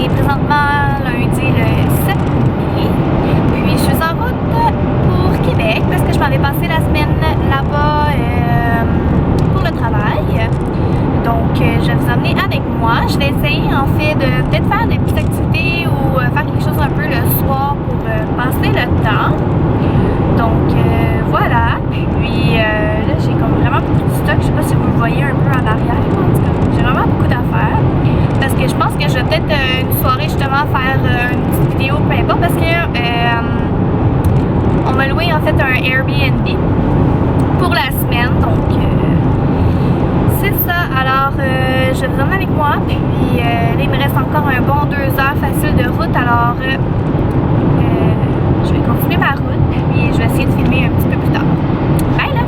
est présentement lundi le 7 mai. Puis je suis en route pour Québec parce que je m'avais passé la semaine là-bas pour le travail. Donc je vais vous emmener avec moi. Je vais essayer en fait de peut-être faire des petites activités ou faire quelque chose un peu le soir pour passer le temps. Donc voilà. Puis là j'ai comme vraiment beaucoup de stock. Je sais pas si vous le voyez un peu en arrière. En tout cas, j'ai vraiment beaucoup d'affaires. Parce que je pense que je vais peut-être une soirée justement faire une petite vidéo, peu importe, parce que on m'a loué en fait un Airbnb pour la semaine, donc c'est ça. Alors je vais vous emmener avec moi, puis là il me reste encore un bon 2 heures facile de route, alors je vais continuer ma route, puis je vais essayer de filmer un petit peu plus tard. Bye là!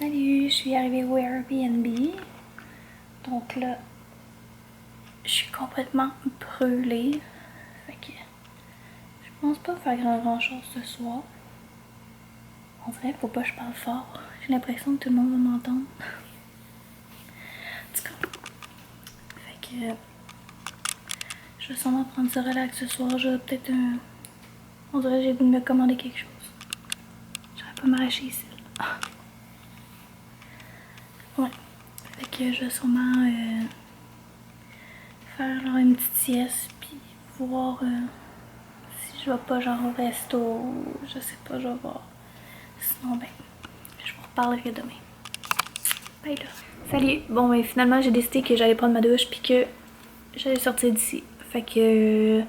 Salut, je suis arrivée au Airbnb. Donc là, je suis complètement brûlée. Fait que je pense pas faire grand chose ce soir. On dirait qu'il faut pas que je parle fort. J'ai l'impression que tout le monde va m'entendre. En tout cas, fait que je vais sûrement prendre ça relax ce soir. Je vais peut-être on dirait que j'ai voulu me commander quelque chose. J'aurais pas m'arracher ici. Ouais. Fait que je vais sûrement faire genre une petite sieste puis voir si je vais pas genre au resto ou je sais pas, je vais voir. Sinon ben, je vous reparlerai demain. Bye là. Salut! Bon ben finalement j'ai décidé que j'allais prendre ma douche puis que j'allais sortir d'ici. Fait que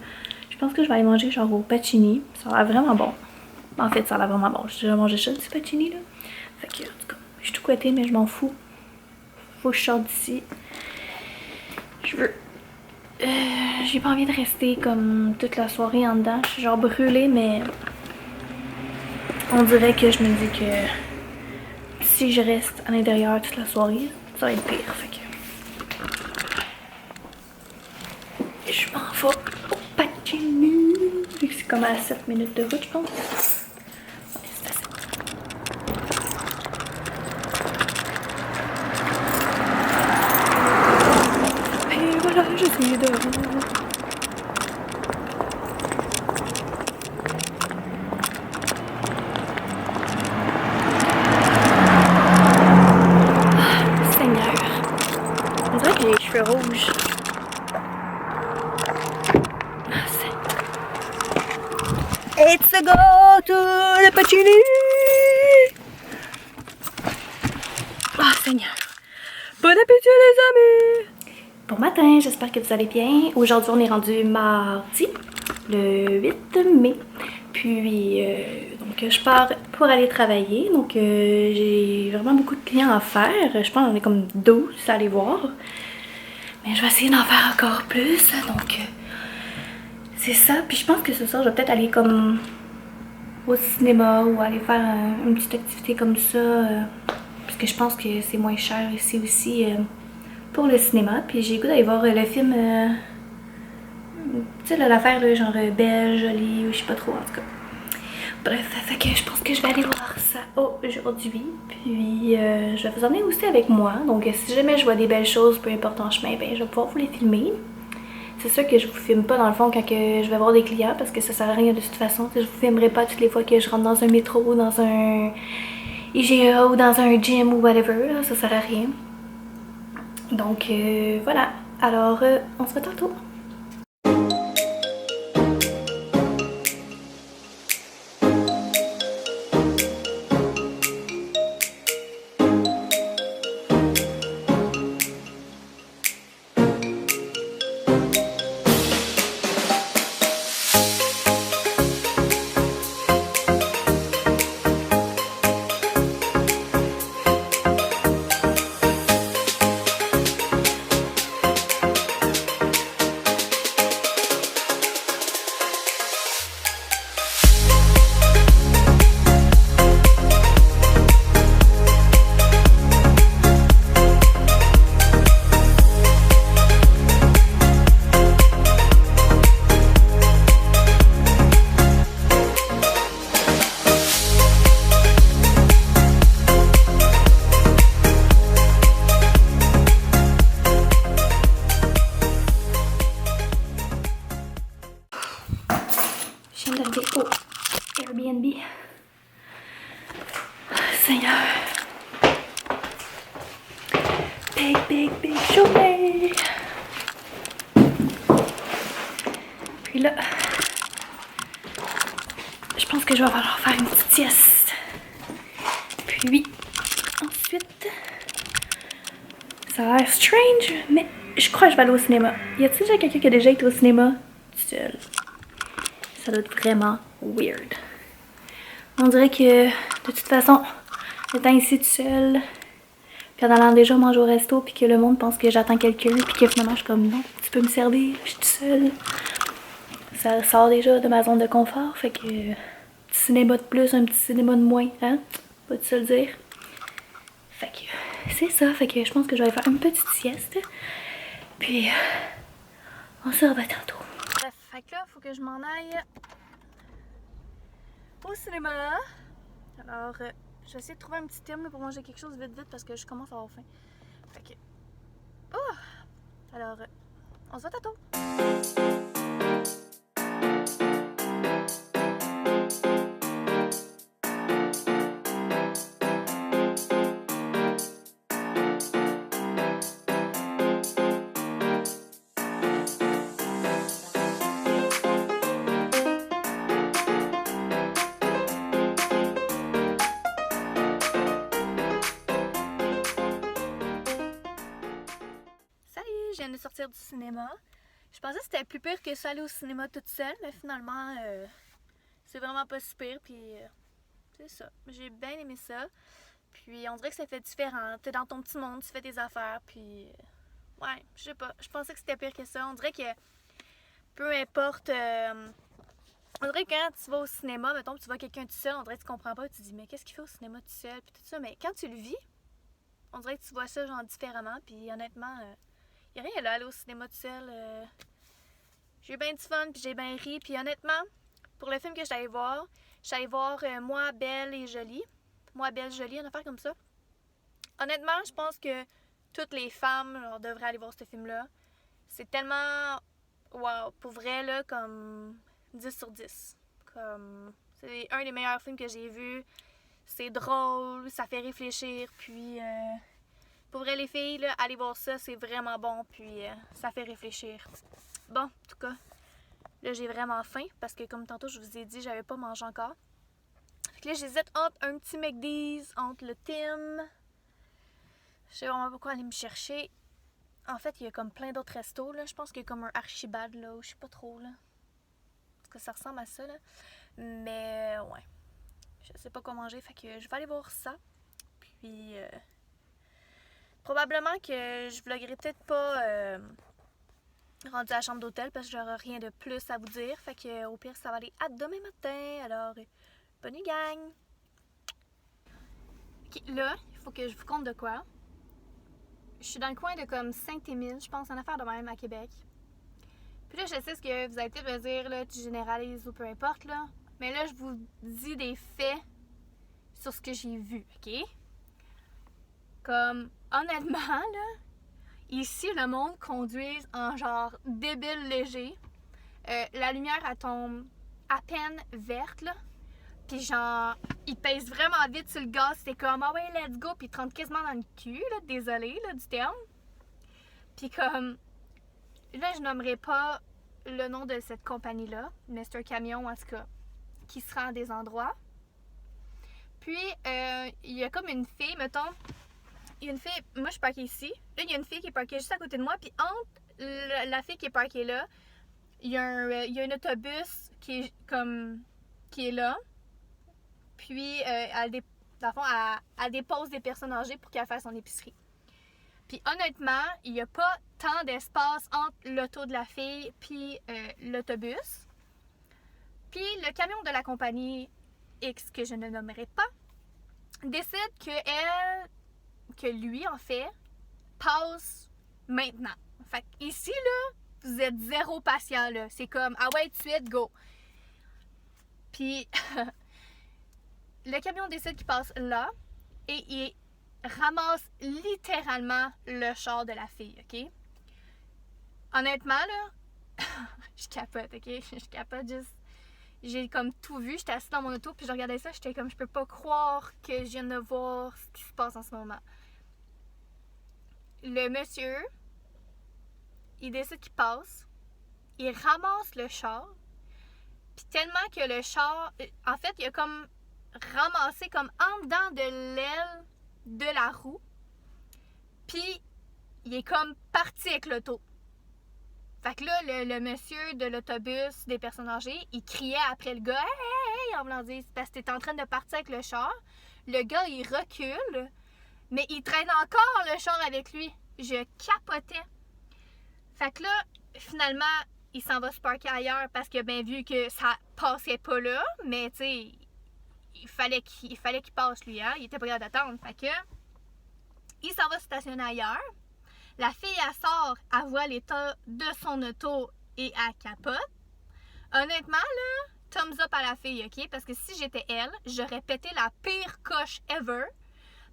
je pense que je vais aller manger genre au Pacini. Ça a l'air vraiment bon. En fait ça a l'air vraiment bon. J'ai déjà mangé ça du Pacini là. Fait que en tout cas, je suis tout couettée mais je m'en fous. Faut que je sorte d'ici. Je veux... j'ai pas envie de rester comme toute la soirée en dedans. Je suis genre brûlée, mais on dirait que je me dis que si je reste à l'intérieur toute la soirée, ça va être pire. Fait que je m'en vais au Pacini. Vu que c'est comme à 7 minutes de route, je pense. Ouais, c'est assez. Et voilà, je suis dehors. On dirait que j'ai les cheveux rouges. Ah, it's a go to the Pacini! Ah, Seigneur. Bon appétit, les amis! Bon matin, j'espère que vous allez bien. Aujourd'hui, on est rendu mardi, le 8 mai. Puis, donc, je pars pour aller travailler. Donc, j'ai vraiment beaucoup de clients à faire. Je pense qu'on est comme 12 à aller voir. Mais je vais essayer d'en faire encore plus. Donc, c'est ça. Puis, je pense que ce soir, je vais peut-être aller comme au cinéma ou aller faire une petite activité comme ça. Parce que je pense que c'est moins cher ici aussi pour le cinéma. Puis, j'ai le goût d'aller voir le film... tu sais, l'affaire genre Belle, Jolie, ou je sais pas trop en tout cas. Bref, fait que je pense que je vais aller voir ça aujourd'hui. Puis je vais vous emmener aussi avec moi. Donc si jamais je vois des belles choses, peu importe en chemin, ben je vais pouvoir vous les filmer. C'est sûr que je vous filme pas dans le fond quand que je vais voir des clients parce que ça sert à rien de toute façon. Je vous filmerai pas toutes les fois que je rentre dans un métro ou dans un IGA ou dans un gym ou whatever. Là, ça sert à rien. Donc voilà. Alors on se voit tantôt. big journée. Puis là, je pense que je vais falloir faire une petite sieste. Puis ensuite, ça a l'air strange, mais je crois que je vais aller au cinéma. Y a-t-il déjà quelqu'un qui a déjà été au cinéma tout seul? Ça doit être vraiment weird. On dirait que, de toute façon, étant ici tout seul, puis en allant déjà manger au resto, puis que le monde pense que j'attends quelqu'un, puis que finalement je suis comme non, tu peux me servir, je suis toute seule. Ça sort déjà de ma zone de confort, fait que petit cinéma de plus, un petit cinéma de moins, hein? Pas de se le dire. Fait que c'est ça, fait que je pense que je vais aller faire une petite sieste. Puis on se revoit tantôt. Bref, fait que là, faut que je m'en aille au cinéma. Alors, je vais essayer de trouver un petit thème pour manger quelque chose vite parce que je commence à avoir faim. Fait que... Oh! Alors, on se voit tantôt! Je viens de sortir du cinéma. Je pensais que c'était plus pire que ça aller au cinéma toute seule, mais finalement, c'est vraiment pas si pire. Puis, c'est ça. J'ai bien aimé ça. Puis, on dirait que ça fait différent. T'es dans ton petit monde, tu fais tes affaires. Puis, ouais, je sais pas. Je pensais que c'était pire que ça. On dirait que peu importe. On dirait que quand tu vas au cinéma, mettons, tu vois quelqu'un tout seul, on dirait que tu comprends pas. Tu te dis, mais qu'est-ce qu'il fait au cinéma tout seul? Puis tout ça. Mais quand tu le vis, on dirait que tu vois ça genre différemment. Puis, honnêtement. Il n'y a rien là, aller au cinéma tout seul. J'ai eu bien du fun, puis j'ai bien ri. Puis honnêtement, pour le film que j'allais voir, Moi, Belle et Jolie. Moi, Belle, Jolie, une affaire comme ça. Honnêtement, je pense que toutes les femmes devraient aller voir ce film-là. C'est tellement... Wow, pour vrai, là, comme 10 sur 10. Comme... C'est un des meilleurs films que j'ai vus. C'est drôle, ça fait réfléchir, puis... Pour vrai, les filles, là, allez voir ça, c'est vraiment bon, puis ça fait réfléchir. Bon, en tout cas, là, j'ai vraiment faim, parce que comme tantôt, je vous ai dit, j'avais pas mangé encore. Fait que là, j'hésite entre un petit McDee's, entre le Tim. Je sais vraiment pas quoi aller me chercher. En fait, il y a comme plein d'autres restos, là. Je pense qu'il y a comme un Archibald, là, ou je sais pas trop, là. Parce que ça ressemble à ça, là. Mais, ouais. Je sais pas quoi manger, fait que je vais aller voir ça. Puis... probablement que je vloggerai peut-être pas rendu à la chambre d'hôtel parce que j'aurai rien de plus à vous dire. Fait que au pire, ça va aller à demain matin. Alors, bonne nuit gang! Ok, là, il faut que je vous conte de quoi. Je suis dans le coin de comme Saint-Émile, je pense, en affaire de même à Québec. Puis là, je sais ce que vous allez peut-être me dire, là, tu généralises ou peu importe, là. Mais là, je vous dis des faits sur ce que j'ai vu, ok? Comme, honnêtement, là, ici, le monde conduit en genre débile léger. La lumière, elle tombe à peine verte, là. Puis genre, il pèse vraiment vite sur le gaz. C'est comme, ah ouais, let's go. Puis il te rentre quasiment dans le cul, là. Désolé, là, du terme. Puis comme, là, je nommerai pas le nom de cette compagnie-là. Mais c'est un camion, en tout cas, qui se rend à des endroits. Puis, il y a comme une fille, mettons... Il y a une fille, moi je suis parquée ici. Là, il y a une fille qui est parquée juste à côté de moi. Puis entre la fille qui est parquée là, il y a un autobus qui est là. Puis, dans le fond, elle dépose des personnes âgées pour qu'elle fasse son épicerie. Puis honnêtement, il n'y a pas tant d'espace entre l'auto de la fille puis l'autobus. Puis le camion de la compagnie X, que je ne nommerai pas, décide que lui, en fait, passe maintenant. Fait ici, là, vous êtes zéro patient, là. C'est comme, ah ouais, tout de suite, go. Puis, le camion décide qu'il passe là et il ramasse littéralement le char de la fille, OK? Honnêtement, là, je capote, OK? Je capote juste. J'ai comme tout vu, j'étais assise dans mon auto, puis je regardais ça, j'étais comme, je peux pas croire que je viens de voir ce qui se passe en ce moment. le monsieur, il décide qu'il passe, il ramasse le char, puis tellement que le char, en fait, il a comme ramassé comme en dedans de l'aile de la roue, puis il est comme parti avec l'auto. Fait que là, le monsieur de l'autobus des personnes âgées, il criait après le gars « Hey, en voulant dire, c'est parce que t'es en train de partir avec le char. » Le gars, il recule, mais il traîne encore le char avec lui. Je capotais. Fait que là, finalement, il s'en va se parker ailleurs parce qu'il a bien vu que ça passait pas là, mais tu sais, il fallait qu'il passe lui, hein. Il était pas capable d'attendre. Fait que, il s'en va se stationner ailleurs. La fille, elle sort, elle voit l'état de son auto et elle capote. Honnêtement, là, thumbs up à la fille, ok? Parce que si j'étais elle, j'aurais pété la pire coche ever.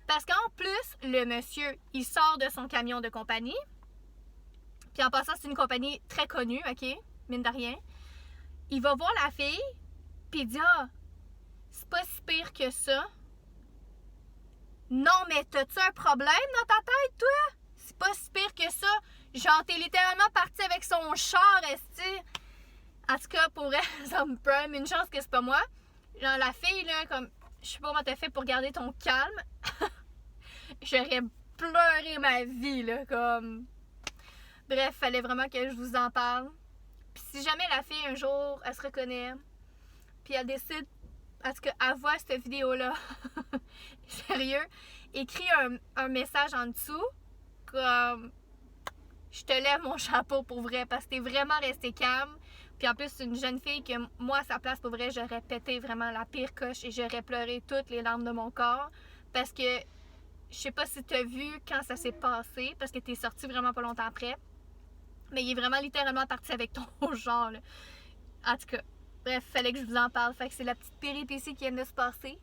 Parce qu'en plus, le monsieur, il sort de son camion de compagnie. Puis en passant, c'est une compagnie très connue, ok? Mine de rien. Il va voir la fille, puis il dit « Ah, c'est pas si pire que ça. » Non, mais t'as-tu un problème dans ta tête, toi? C'est pas si pire que ça. Genre, t'es littéralement parti avec son char, esti. En tout cas, pour elle, ça me prime une chance que c'est pas moi. Genre, la fille, là, comme, je sais pas comment t'as fait pour garder ton calme. J'aurais pleuré ma vie, là, comme... Bref, fallait vraiment que je vous en parle. Puis si jamais la fille, un jour, elle se reconnaît, puis elle décide, en tout cas, elle voit cette vidéo-là, sérieux, écris un message en dessous, comme je te lève mon chapeau pour vrai parce que t'es vraiment resté calme. Puis en plus, c'est une jeune fille que moi, à sa place, pour vrai, j'aurais pété vraiment la pire coche et j'aurais pleuré toutes les larmes de mon corps. Parce que je sais pas si t'as vu quand ça s'est passé, parce que t'es sorti vraiment pas longtemps après. Mais il est vraiment littéralement parti avec ton genre, là. En tout cas, bref, fallait que je vous en parle. Fait que c'est la petite péripétie qui vient de se passer.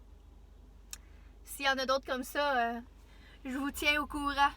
S'il y en a d'autres comme ça, je vous tiens au courant.